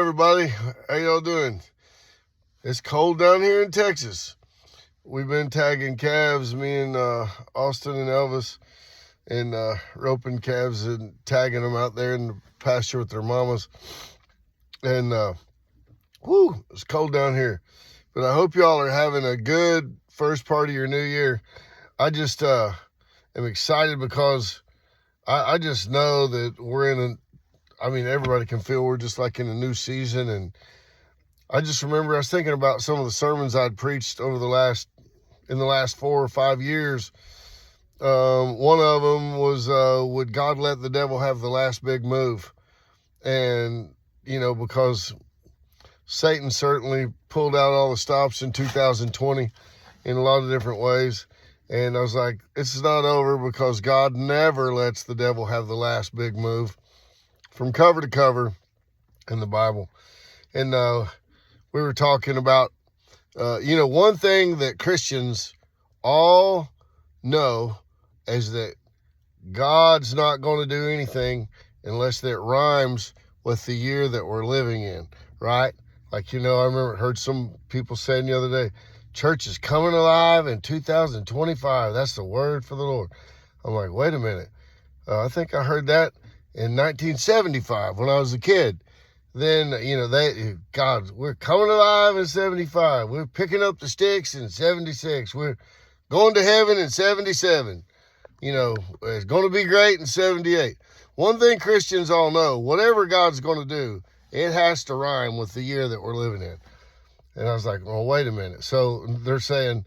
everybody. How y'all doing? It's cold down here in Texas. We've been tagging calves, me and Austin and Elvis, and roping calves and tagging them out there in the pasture with their mamas. And it's cold down here. But I hope y'all are having a good first part of your new year. I just am excited because I just know that we're in everybody can feel we're just like in a new season. And I just remember I was thinking about some of the sermons I'd preached in the last 4 or 5 years. One of them was, would God let the devil have the last big move? And, because Satan certainly pulled out all the stops in 2020 in a lot of different ways. And I was like, this is not over, because God never lets the devil have the last big move, from cover to cover in the Bible. And we were talking about, one thing that Christians all know is that God's not going to do anything unless that rhymes with the year that we're living in, right? Like, I heard some people saying the other day, church is coming alive in 2025. That's the word for the Lord. I'm like, wait a minute. I think I heard that in 1975 when I was a kid. Then, we're coming alive in 75. We're picking up the sticks in 76. We're going to heaven in 77. It's going to be great in 78. One thing Christians all know, whatever God's going to do, it has to rhyme with the year that we're living in. And I was like, well, wait a minute. So they're saying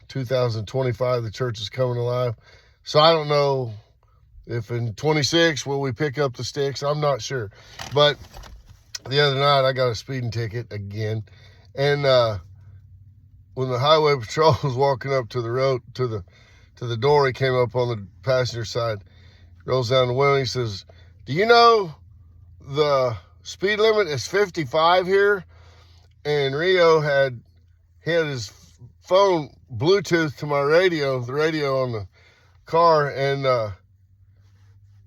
2025, the church is coming alive. So I don't know if in 26, will we pick up the sticks? I'm not sure. But the other night, I got a speeding ticket again. And when the highway patrol was walking up to the road, to the door, he came up on the passenger side, rolls down the window, he says, do you know the speed limit is 55 here? And Rio had his phone Bluetooth to my radio, the radio on the car, and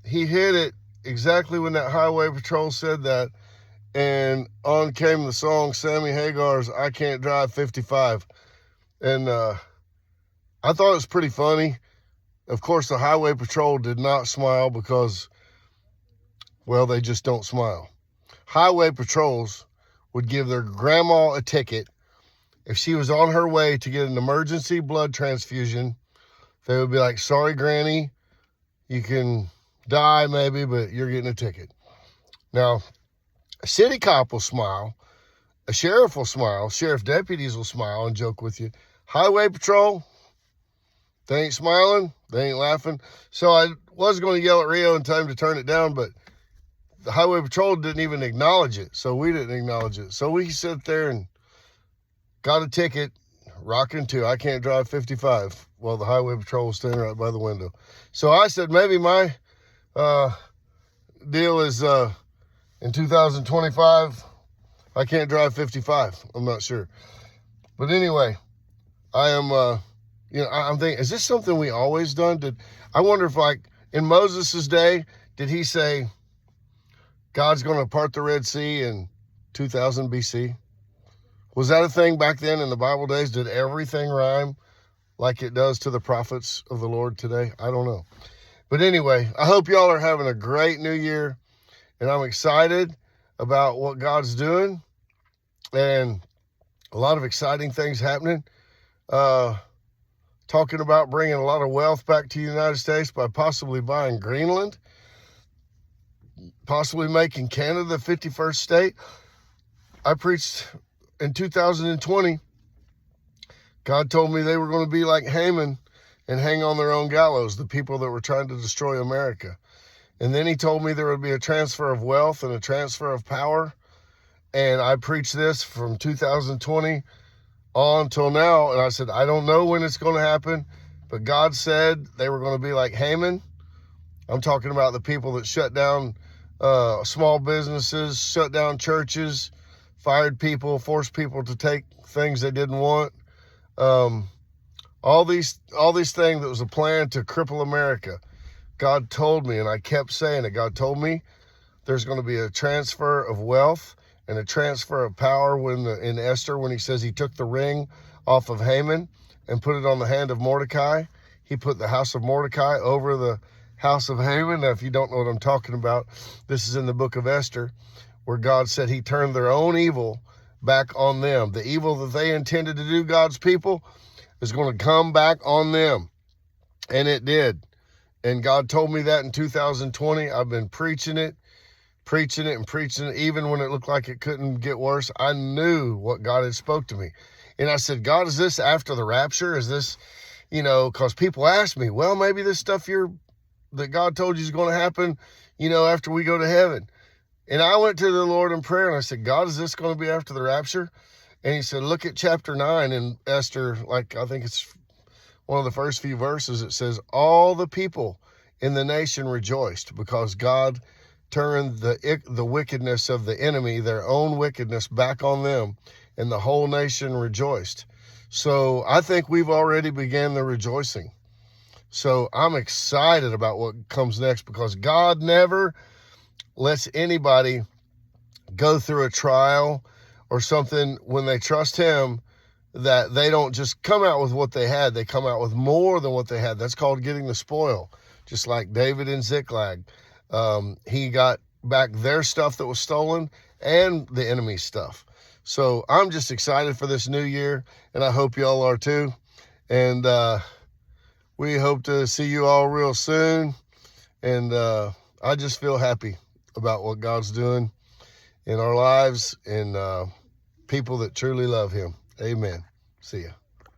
he hit it exactly when that highway patrol said that, and on came the song Sammy Hagar's I Can't Drive 55. And I thought it was pretty funny. Of course, the highway patrol did not smile because, well, they just don't smile. Highway patrols would give their grandma a ticket if she was on her way to get an emergency blood transfusion. They would be like, sorry, Granny, you can die maybe, but you're getting a ticket. Now, a city cop will smile, a sheriff will smile, sheriff deputies will smile and joke with you. Highway patrol, they ain't smiling, they ain't laughing. So I was going to yell at Rio in time to turn it down, but the highway patrol didn't even acknowledge it, so we didn't acknowledge it. So we sat there and got a ticket, rocking to I Can't Drive 55, while the highway patrol was standing right by the window. So I said, maybe my deal is in 2025, I can't drive 55. I'm not sure. But anyway, I am, I'm thinking, is this something we always done? I wonder if, like, in Moses' day, did he say, God's going to part the Red Sea in 2000 BC? Was that a thing back then in the Bible days? Did everything rhyme like it does to the prophets of the Lord today? I don't know. But anyway, I hope y'all are having a great new year. And I'm excited about what God's doing. And a lot of exciting things happening. Talking about bringing a lot of wealth back to the United States by possibly buying Greenland. Possibly making Canada the 51st state. I preached in 2020. God told me they were going to be like Haman and hang on their own gallows, the people that were trying to destroy America. And then he told me there would be a transfer of wealth and a transfer of power. And I preached this from 2020 on till now. And I said, I don't know when it's going to happen, but God said they were going to be like Haman. I'm talking about the people that shut down small businesses, shut down churches, fired people, forced people to take things they didn't want. All these things that was a plan to cripple America. God told me, and I kept saying it, God told me There's going to be a transfer of wealth and a transfer of power in Esther, when he says he took the ring off of Haman and put it on the hand of Mordecai. He put the house of Mordecai over the house of Haman. Now, if you don't know what I'm talking about, this is in the book of Esther, where God said he turned their own evil back on them. The evil that they intended to do God's people is going to come back on them. And it did. And God told me that in 2020. I've been preaching it, even when it looked like it couldn't get worse. I knew what God had spoke to me. And I said, God, is this after the rapture? Is this, because people ask me, well, maybe this stuff that God told you is going to happen, after we go to heaven. And I went to the Lord in prayer and I said, God, is this going to be after the rapture? And he said, look at chapter 9 in Esther, I think it's one of the first few verses. It says, all the people in the nation rejoiced because God turned the wickedness of the enemy, their own wickedness, back on them, and the whole nation rejoiced. So I think we've already began the rejoicing. So I'm excited about what comes next, because God never lets anybody go through a trial or something when they trust him, that they don't just come out with what they had. They come out with more than what they had. That's called getting the spoil. Just like David and Ziklag. He got back their stuff that was stolen and the enemy's stuff. So I'm just excited for this new year, and I hope y'all are too. And we hope to see you all real soon. And I just feel happy about what God's doing in our lives, and people that truly love him. Amen. See ya.